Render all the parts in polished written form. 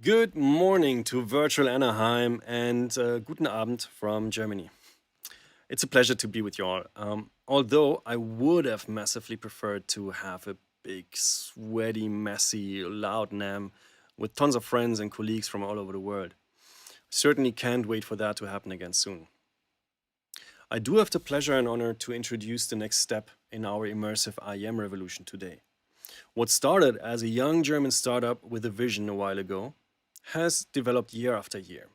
Good morning to virtual Anaheim and guten Abend from Germany. It's a pleasure to be with you all. Although I would have massively preferred to have a big, sweaty, messy, loud NAMM with tons of friends and colleagues from all over the world. Certainly can't wait for that to happen again soon. I do have the pleasure and honor to introduce the next step in our immersive IEM revolution today. What started as a young German startup with a vision a while ago has developed year after year.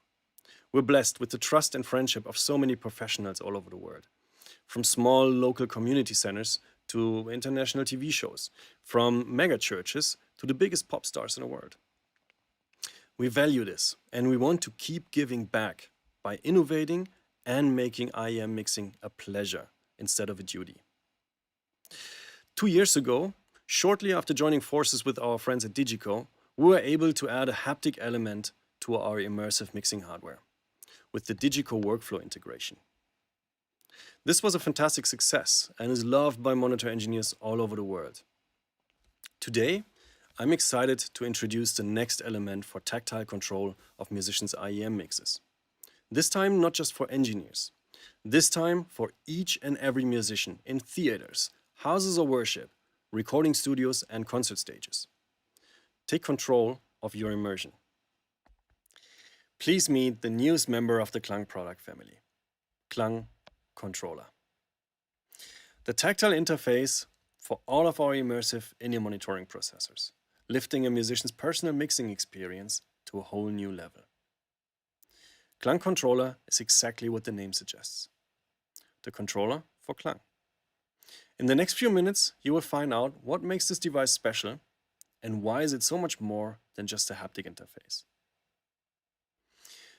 We're blessed with the trust and friendship of so many professionals all over the world, from small local community centers to international TV shows, from mega churches to the biggest pop stars in the world. We value this and we want to keep giving back by innovating and making IEM mixing a pleasure instead of a duty. 2 years ago, shortly after joining forces with our friends at Digico, we were able to add a haptic element to our immersive mixing hardware with the Digico workflow integration. This was a fantastic success and is loved by monitor engineers all over the world. Today, I'm excited to introduce the next element for tactile control of musicians' IEM mixes. This time not just for engineers, this time for each and every musician in theaters, houses of worship, recording studios and concert stages. Take control of your immersion. Please meet the newest member of the KLANG product family, KLANG Controller. The tactile interface for all of our immersive in-ear monitoring processors, lifting a musician's personal mixing experience to a whole new level. KLANG Controller is exactly what the name suggests. The controller for KLANG. In the next few minutes, you will find out what makes this device special and why is it so much more than just a haptic interface.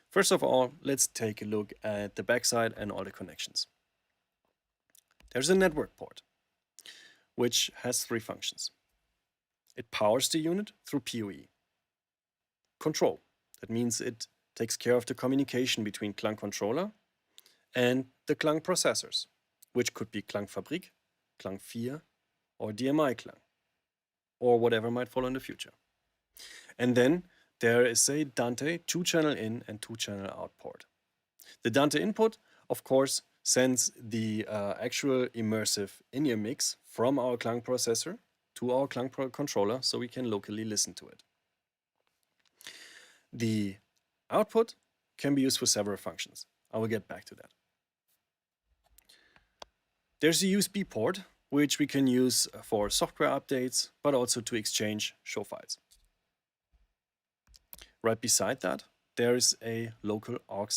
First of all, let's take a look at the backside and all the connections. There's a network port, which has 3 functions. It powers the unit through PoE. Control, that means it takes care of the communication between KLANG Controller and the KLANG processors, which could be KLANG Fabrik, KLANG 4 or DMI KLANG, or whatever might follow in the future. And then there is a Dante 2-channel in and 2-channel out port. The Dante input, of course, sends the actual immersive in-ear mix from our KLANG processor to our KLANG controller so we can locally listen to it. The output can be used for several functions. I will get back to that. There's a USB port, which we can use for software updates, but also to exchange show files. Right beside that, there is a local aux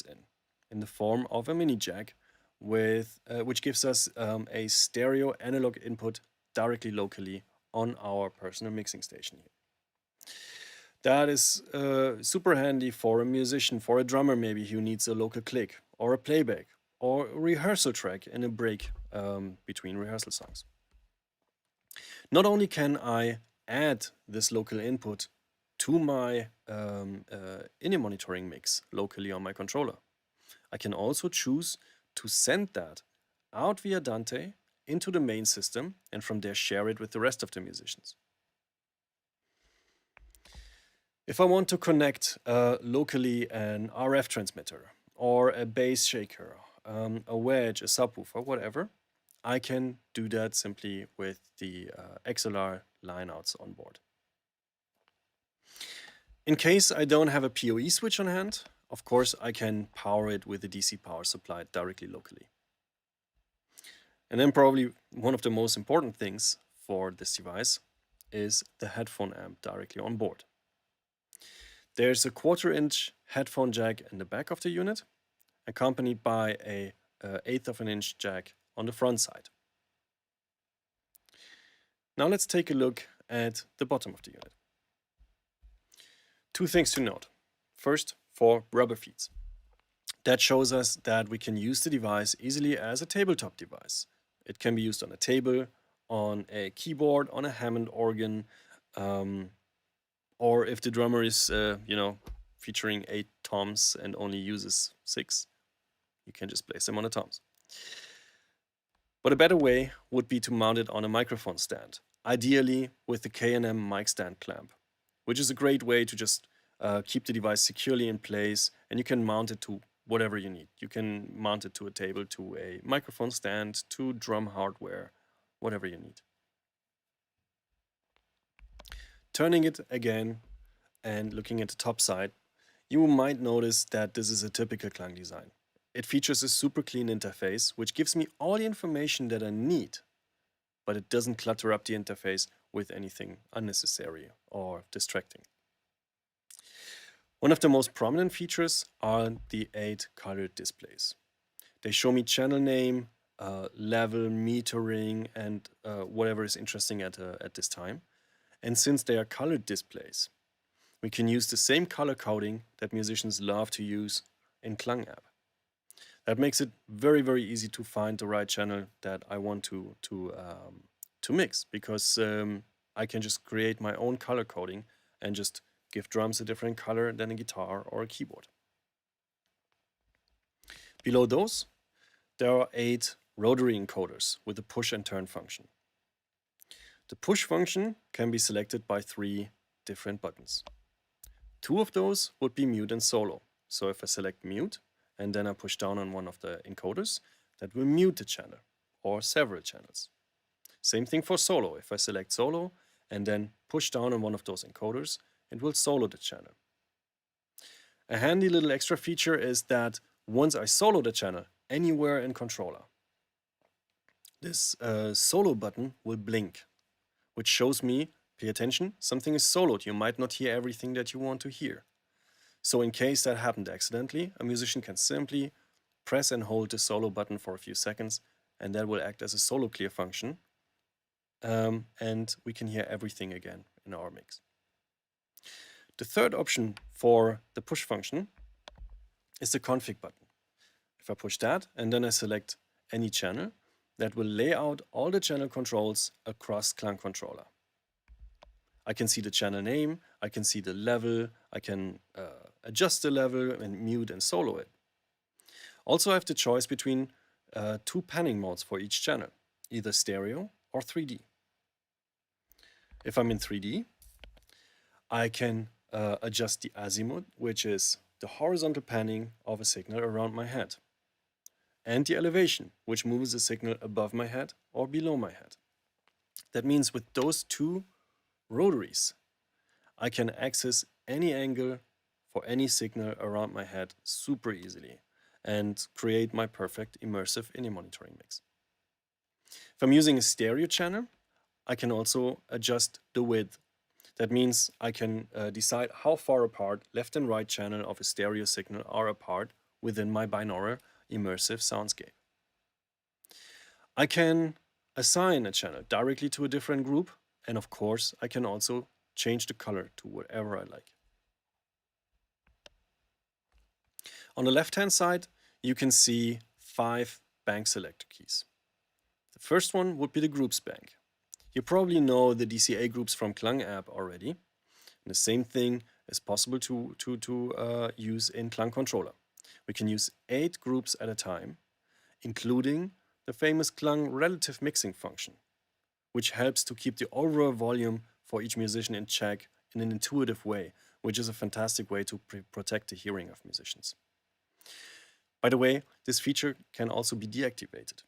in the form of a mini jack, which gives us a stereo analog input directly locally on our personal mixing station here. That is super handy for a musician, for a drummer maybe who needs a local click or a playback or a rehearsal track in a break between rehearsal songs. Not only can I add this local input to my in-ear monitoring mix locally on my controller, I can also choose to send that out via Dante into the main system and from there share it with the rest of the musicians. If I want to connect locally an RF transmitter or a bass shaker, a wedge, a subwoofer, whatever, I can do that simply with the XLR lineouts on board. In case I don't have a PoE switch on hand, of course I can power it with a DC power supply directly locally. And then probably one of the most important things for this device is the headphone amp directly on board. There's a 1/4-inch headphone jack in the back of the unit, accompanied by a 1/8 of an inch jack on the front side. Now let's take a look at the bottom of the unit. 2 things to note. First, for rubber feet. That shows us that we can use the device easily as a tabletop device. It can be used on a table, on a keyboard, on a Hammond organ, or if the drummer is, featuring 8 toms and only uses 6, you can just place them on the toms. But a better way would be to mount it on a microphone stand, ideally with the K&M mic stand clamp, which is a great way to just keep the device securely in place, and you can mount it to whatever you need. You can mount it to a table, to a microphone stand, to drum hardware, whatever you need. Turning it again and looking at the top side, you might notice that this is a typical Klang design. It features a super clean interface, which gives me all the information that I need, but it doesn't clutter up the interface with anything unnecessary or distracting. One of the most prominent features are the 8 colored displays. They show me channel name, level, metering, and whatever is interesting at this time. And since they are colored displays, we can use the same color coding that musicians love to use in KLANG App. That makes it very, very easy to find the right channel that I want to mix, because I can just create my own color coding and just give drums a different color than a guitar or a keyboard. Below those, there are 8 rotary encoders with a push and turn function. The push function can be selected by 3 different buttons. 2 of those would be mute and solo. So if I select mute and then I push down on one of the encoders, that will mute the channel or several channels. Same thing for solo. If I select solo and then push down on one of those encoders, it will solo the channel. A handy little extra feature is that once I solo the channel anywhere in controller, this solo button will blink, which shows me, pay attention, something is soloed. You might not hear everything that you want to hear. So in case that happened accidentally, a musician can simply press and hold the solo button for a few seconds, and that will act as a solo clear function. And we can hear everything again in our mix. The third option for the push function is the config button. If I push that and then I select any channel, that will lay out all the channel controls across KLANG controller. I can see the channel name, I can see the level, I can adjust the level and mute and solo it. Also I have the choice between 2 panning modes for each channel, either stereo or 3D. If I'm in 3D, I can adjust the azimuth, which is the horizontal panning of a signal around my head, and the elevation, which moves the signal above my head or below my head. That means with those 2 rotaries, I can access any angle for any signal around my head super easily and create my perfect immersive in-ear monitoring mix. If I'm using a stereo channel, I can also adjust the width. That means I can decide how far apart left and right channel of a stereo signal are apart within my binaural immersive soundscape. I can assign a channel directly to a different group, and of course I can also change the color to whatever I like. On the left-hand side, you can see 5 bank selector keys. The first one would be the groups bank. You probably know the DCA groups from KLANG App already. And the same thing is possible to use in KLANG Controller. We can use 8 groups at a time, including the famous KLANG relative mixing function, which helps to keep the overall volume for each musician in check in an intuitive way, which is a fantastic way to protect the hearing of musicians. By the way, this feature can also be deactivated.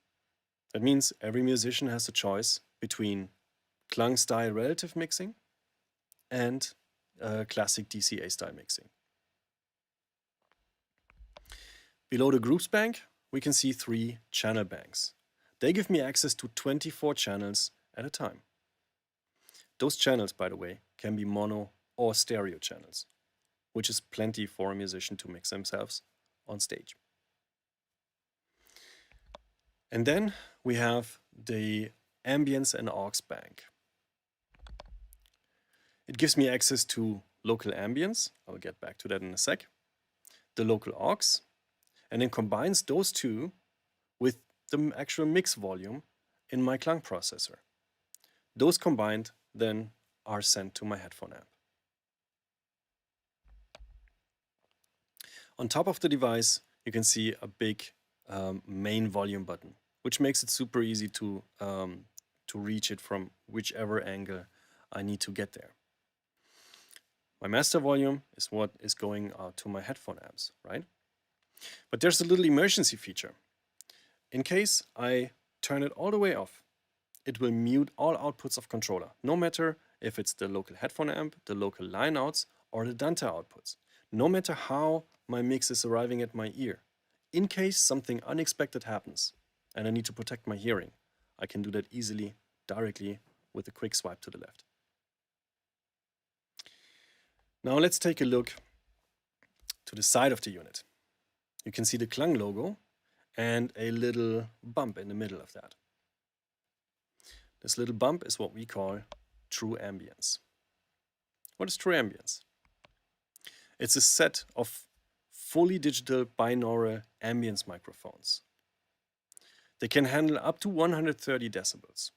That means every musician has a choice between KLANG style relative mixing and classic DCA style mixing. Below the groups bank, we can see 3 channel banks. They give me access to 24 channels at a time. Those channels, by the way, can be mono or stereo channels, which is plenty for a musician to mix themselves on stage. And then we have the Ambience and aux bank. It gives me access to local ambience, I'll get back to that in a sec, the local aux, and then combines those 2 with the actual mix volume in my KLANG processor. Those combined then are sent to my headphone amp. On top of the device, you can see a big main volume button, which makes it super easy to reach it from whichever angle I need to get there. My master volume is what is going out to my headphone amps, right? But there's a little emergency feature. In case I turn it all the way off, it will mute all outputs of controller, no matter if it's the local headphone amp, the local line outs, or the Dante outputs, no matter how my mix is arriving at my ear. In case something unexpected happens and I need to protect my hearing, I can do that easily, directly, with a quick swipe to the left. Now let's take a look to the side of the unit. You can see the KLANG logo and a little bump in the middle of that. This little bump is what we call true ambience. What is true ambience? It's a set of fully digital binaural ambience microphones. They can handle up to 130 decibels.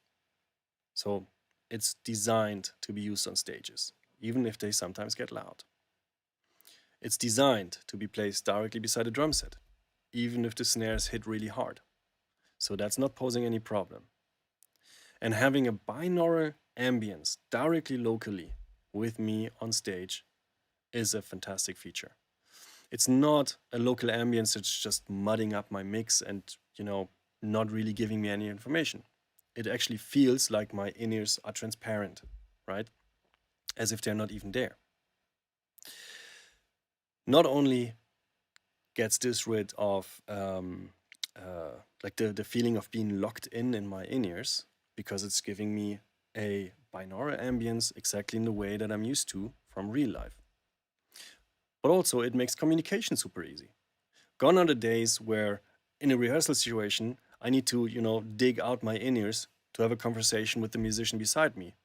So it's designed to be used on stages, even if they sometimes get loud. It's designed to be placed directly beside a drum set, even if the snares hit really hard. So that's not posing any problem. And having a binaural ambience directly locally with me on stage is a fantastic feature. It's not a local ambience that's just mudding up my mix and, not really giving me any information. It actually feels like my in-ears are transparent, right? As if they're not even there. Not only gets this rid of the feeling of being locked in my in-ears, because it's giving me a binaural ambience exactly in the way that I'm used to from real life. But also it makes communication super easy. Gone are the days where in a rehearsal situation, I need to, dig out my in-ears to have a conversation with the musician beside me.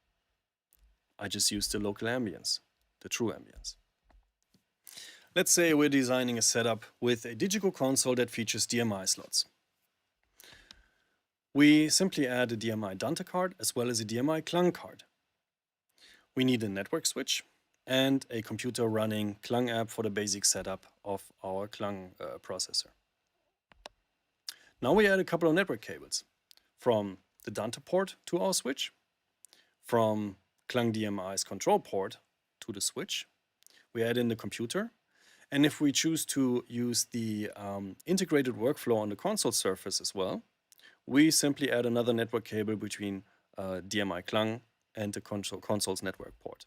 I just use the local ambience, the true ambience. Let's say we're designing a setup with a digital console that features DMI slots. We simply add a DMI Dante card as well as a DMI KLANG card. We need a network switch and a computer running KLANG app for the basic setup of our KLANG processor. Now we add a couple of network cables from the Dante port to our switch, from KLANG DMI's control port to the switch. We add in the computer, and if we choose to use the integrated workflow on the console surface as well, we simply add another network cable between DMI KLANG and the console's network port.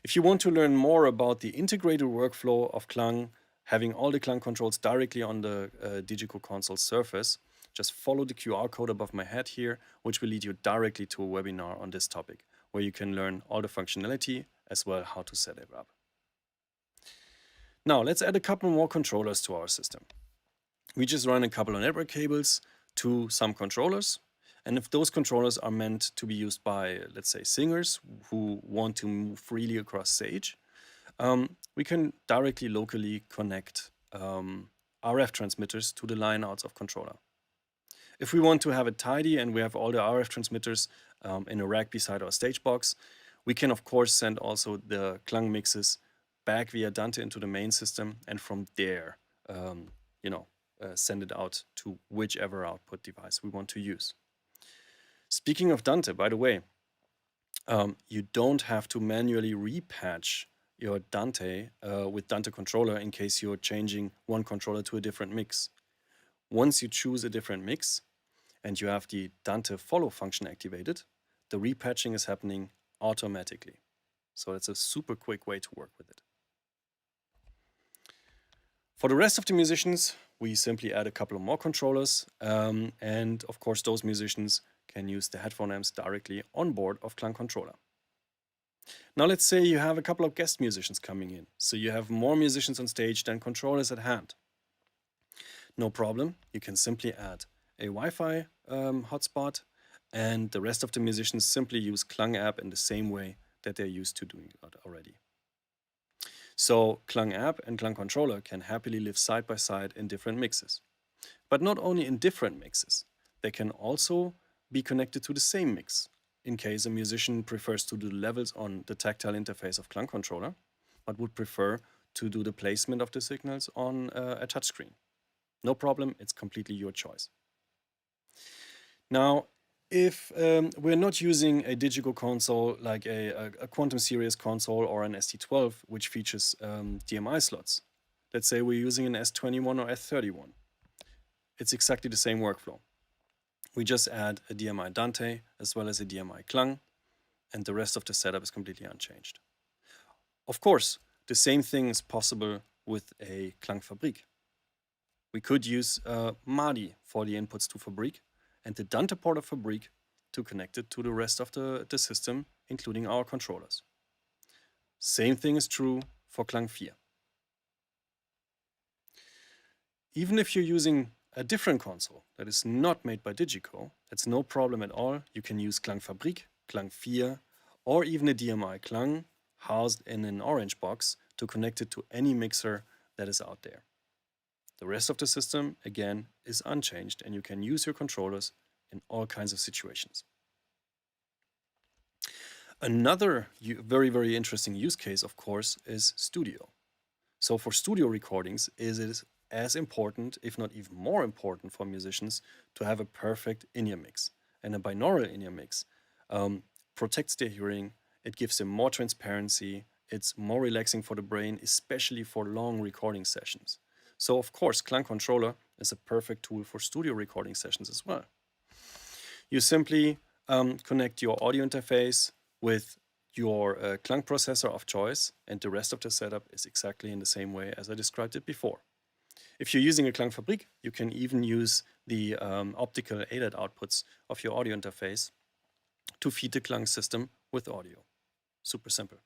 If you want to learn more about the integrated workflow of KLANG, having all the KLANG controls directly on the digital console surface, just follow the QR code above my head here, which will lead you directly to a webinar on this topic, where you can learn all the functionality as well how to set it up. Now let's add a couple more controllers to our system. We just run a couple of network cables to some controllers, and if those controllers are meant to be used by, let's say, singers who want to move freely across stage, we can directly locally connect RF transmitters to the line outs of controller. If we want to have it tidy and we have all the RF transmitters in a rack beside our stage box, we can of course send also the KLANG mixes back via Dante into the main system, and from there, send it out to whichever output device we want to use. Speaking of Dante, by the way, you don't have to manually repatch your Dante with Dante controller in case you're changing one controller to a different mix. Once you choose a different mix and you have the Dante follow function activated, the repatching is happening automatically. So it's a super quick way to work with it. For the rest of the musicians, we simply add a couple of more controllers, and of course those musicians can use the headphone amps directly on board of KLANG controller. Now let's say you have a couple of guest musicians coming in, so you have more musicians on stage than controllers at hand. No problem, you can simply add a Wi-Fi hotspot, and the rest of the musicians simply use KLANG app in the same way that they're used to doing it already. So KLANG app and KLANG controller can happily live side by side in different mixes. But not only in different mixes, they can also be connected to the same mix, in case a musician prefers to do levels on the tactile interface of KLANG controller, but would prefer to do the placement of the signals on a touchscreen. No problem, it's completely your choice. Now, If we're not using a digital console like a Quantum Series console or an ST12, which features DMI slots, let's say we're using an S21 or S31, it's exactly the same workflow. We just add a DMI Dante as well as a DMI KLANG, and the rest of the setup is completely unchanged. Of course, the same thing is possible with a KLANG Fabrik. We could use MADI for the inputs to Fabrik and the Dante port of Fabrik to connect it to the rest of the system, including our controllers. Same thing is true for KLANG 4. Even if you're using a different console that is not made by Digico, that's no problem at all. You can use KLANG Fabrik, KLANG 4, or even a DMI KLANG housed in an orange box to connect it to any mixer that is out there. The rest of the system, again, is unchanged, and you can use your controllers in all kinds of situations. Another very, very interesting use case, of course, is studio. So for studio recordings, it is as important, if not even more important for musicians, to have a perfect in-ear mix. And a binaural in-ear mix protects their hearing, it gives them more transparency, it's more relaxing for the brain, especially for long recording sessions. So of course, KLANG Controller is a perfect tool for studio recording sessions as well. You simply connect your audio interface with your KLANG processor of choice, and the rest of the setup is exactly in the same way as I described it before. If you're using a KLANG Fabrik, you can even use the optical ADAT outputs of your audio interface to feed the KLANG system with audio. Super simple.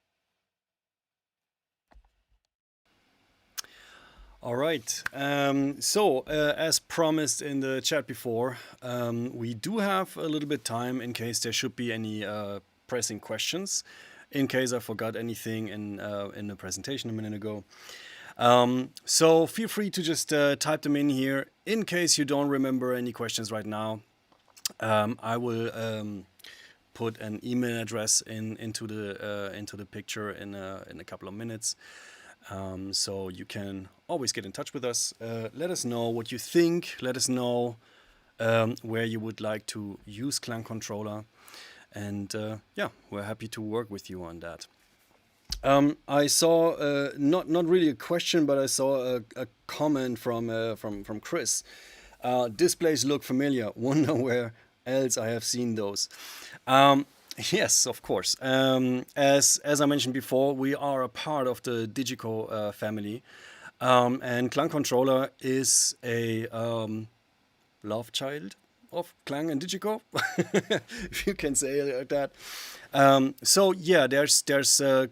All right, as promised in the chat before, we do have a little bit time in case there should be any pressing questions, in case I forgot anything in the presentation a minute ago. So feel free to just type them in here. In case you don't remember any questions right now, I will put an email address into the picture in a couple of minutes. So you can always get in touch with us. Let us know what you think. Let us know where you would like to use KLANG Controller. And yeah, we're happy to work with you on that. I saw not really a question, but I saw a comment from Chris. Displays look familiar. Wonder where else I have seen those. Yes, of course. As I mentioned before, we are a part of the Digico family, and KLANG Controller is a love child of KLANG and Digico, if you can say it like that. So yeah, there's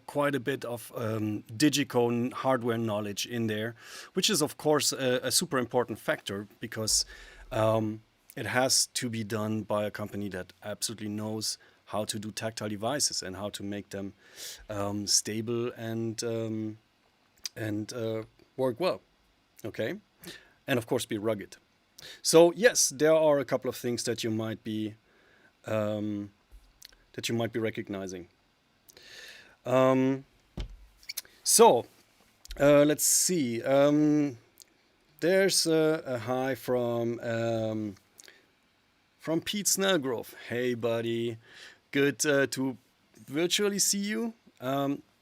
quite a bit of Digico hardware knowledge in there, which is of course a super important factor because it has to be done by a company that absolutely knows how to do tactile devices and how to make them stable and work well, okay? And of course be rugged. So yes, there are a couple of things that you might be recognizing. Let's see. There's a hi from Pete Snellgrove. Hey, buddy. Good to virtually see you.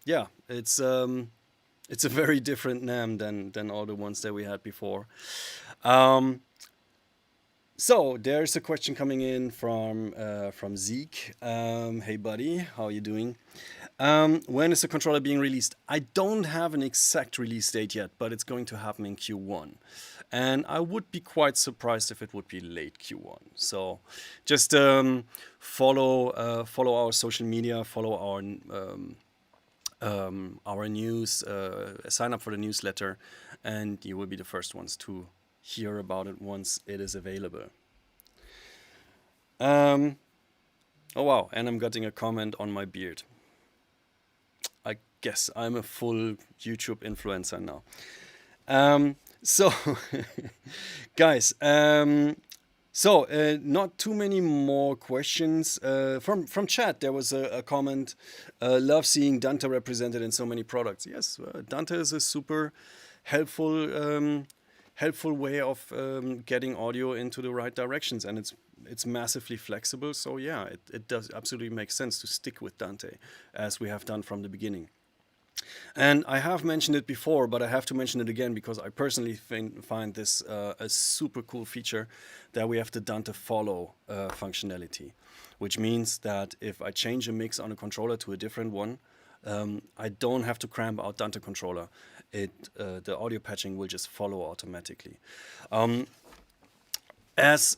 Yeah, it's a very different NAMM than all the ones that we had before. So there's a question coming in from Zeke. Hey, buddy, how are you doing? When is the controller being released? I don't have an exact release date yet, but it's going to happen in Q1. And I would be quite surprised if it would be late Q1. So just follow our social media, follow our news, sign up for the newsletter, and you will be the first ones to hear about it once it is available. Oh wow, and I'm getting a comment on my beard. I guess I'm a full YouTube influencer now. So, guys, not too many more questions. From chat, there was a comment, love seeing Dante represented in so many products. Yes, Dante is a super helpful helpful way of getting audio into the right directions, and it's massively flexible. So yeah, it does absolutely make sense to stick with Dante, as we have done from the beginning. And I have mentioned it before, but I have to mention it again because I personally find this a super cool feature, that we have the Dante follow functionality, which means that if I change a mix on a controller to a different one, I don't have to cramp out Dante controller. The audio patching will just follow automatically. As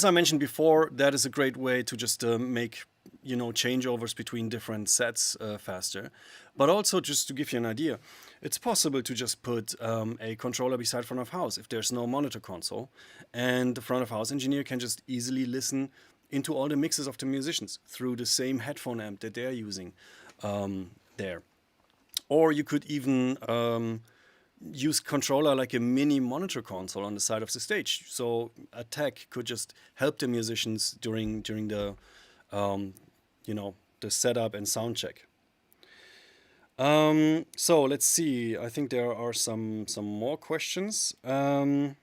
I mentioned before, that is a great way to just make changeovers between different sets faster. But also, just to give you an idea, it's possible to just put a controller beside front of house if there's no monitor console, and the front of house engineer can just easily listen into all the mixes of the musicians through the same headphone amp that they're using there. Or you could even use controller like a mini monitor console on the side of the stage. So a tech could just help the musicians during the the setup and sound check. So let's see. I think there are some more questions. Will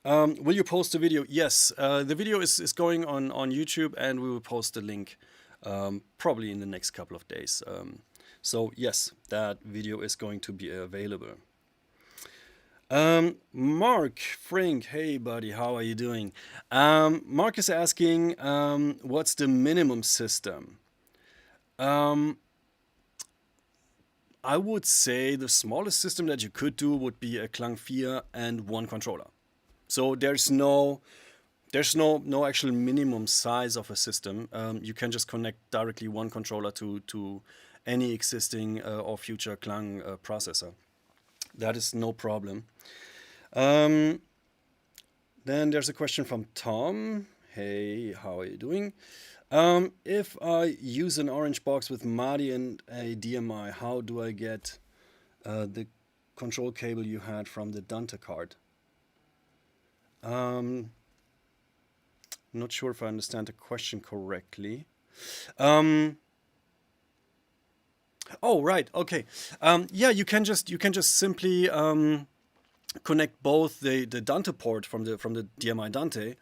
you post the video? Yes, the video is going on YouTube, and we will post the link probably in the next couple of days. So yes, that video is going to be available. Mark Frink, hey buddy, how are you doing? Mark is asking, what's the minimum system? I would say the smallest system that you could do would be a KLANG 4 and one controller. So there's no actual minimum size of a system. You can just connect directly one controller to any existing or future KLANG processor. That is no problem. Then there's a question from Tom. Hey, how are you doing? If I use an orange box with MADI and a DMI, how do I get the control cable you had from the Dante card? Not sure if I understand the question correctly. Oh, right. Okay. Yeah, you can just simply connect both the Dante port from the DMI Dante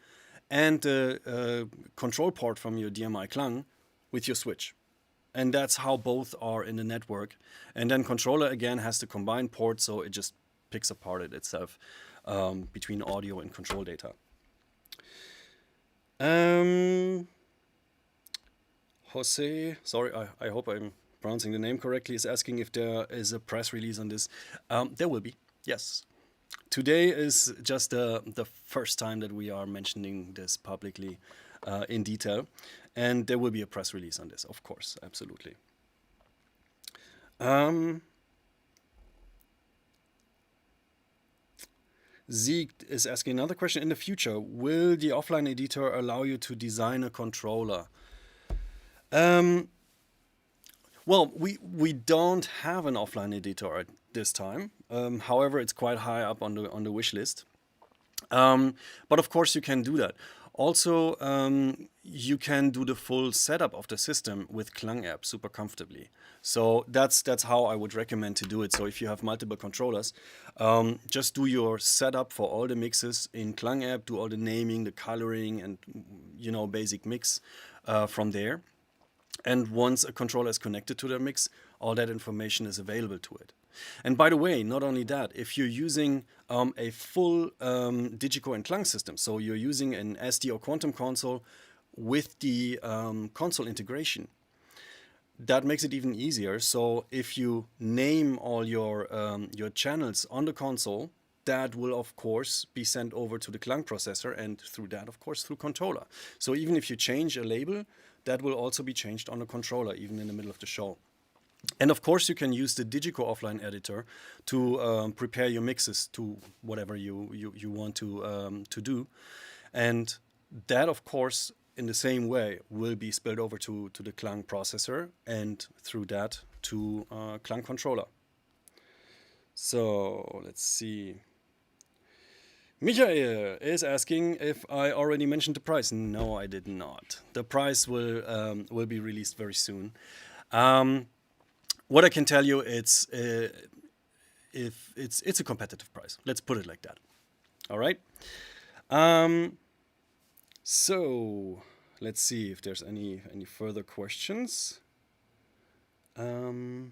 and the control port from your DMI KLANG with your switch. And that's how both are in the network. And then controller again has the combined port, so it just picks apart it itself between audio and control data. Jose, sorry, I hope I'm pronouncing the name correctly, is asking if there is a press release on this. There will be, yes. Today is just the first time that we are mentioning this publicly in detail, and there will be a press release on this, of course, absolutely. Zeke is asking another question. In the future, will the offline editor allow you to design a controller? Well, we don't have an offline editor at this time. However, it's quite high up on the wish list. But of course, you can do that. Also, you can do the full setup of the system with KLANG app super comfortably. So that's how I would recommend to do it. So if you have multiple controllers, just do your setup for all the mixes in KLANG app, do all the naming, the coloring, and basic mix from there. And once a controller is connected to the mix, all that information is available to it. And by the way, not only that, if you're using a full Digico and KLANG system, so you're using an SD or Quantum console with the console integration, that makes it even easier. So if you name all your channels on the console, that will of course be sent over to the KLANG processor, and through that, of course, through controller. So even if you change a label, that will also be changed on the controller, even in the middle of the show. And of course, you can use the Digico offline editor to prepare your mixes to whatever you want to do. And that, of course, in the same way, will be spilled over to the KLANG processor, and through that to KLANG controller. So let's see. Michael is asking if I already mentioned the price. No, I did not. The price will be released very soon. What I can tell you, it's if it's a competitive price. Let's put it like that. All right. So let's see if there's any further questions. No,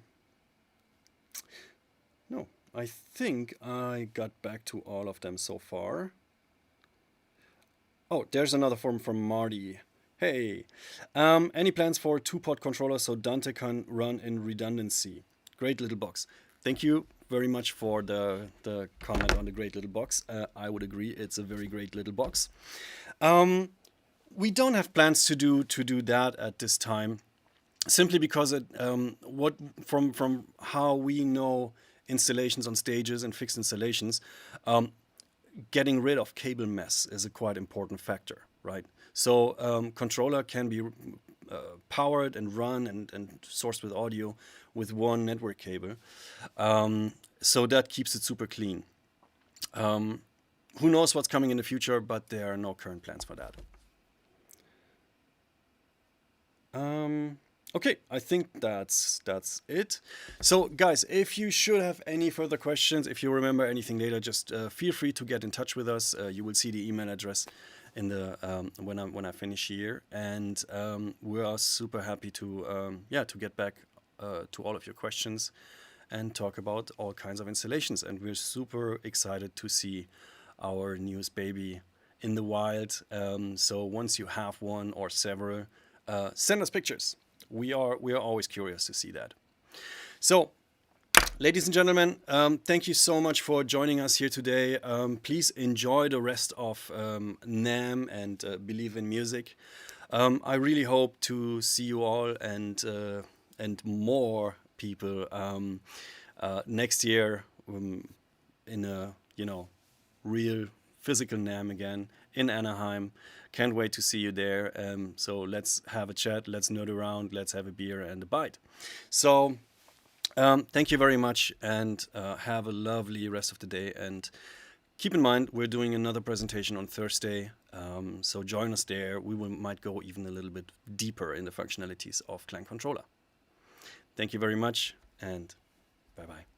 I think I got back to all of them so far. Oh, there's another form from Marty. Hey, any plans for 2-port controller so Dante can run in redundancy? Great little box. Thank you very much for the comment on the great little box. I would agree, it's a very great little box. We don't have plans to do that at this time, simply because from how we know installations on stages and fixed installations, getting rid of cable mess is a quite important factor, right? So controller can be powered and run and sourced with audio with one network cable. So that keeps it super clean. Who knows what's coming in the future, but there are no current plans for that. Okay, I think that's it. So guys, if you should have any further questions, if you remember anything later, just feel free to get in touch with us. You will see the email address in the when I finish here, and we are super happy to to get back to all of your questions and talk about all kinds of installations. And we're super excited to see our newest baby in the wild. So once you have one or several, send us pictures. We are always curious to see that. So, ladies and gentlemen, thank you so much for joining us here today. Please enjoy the rest of NAMM and Believe in Music. I really hope to see you all and more people next year in a real physical NAMM again in Anaheim. Can't wait to see you there. So let's have a chat, let's nerd around, let's have a beer and a bite. So thank you very much, and have a lovely rest of the day. And keep in mind, we're doing another presentation on Thursday. So join us there. We might go even a little bit deeper in the functionalities of KLANG Controller. Thank you very much, and bye-bye.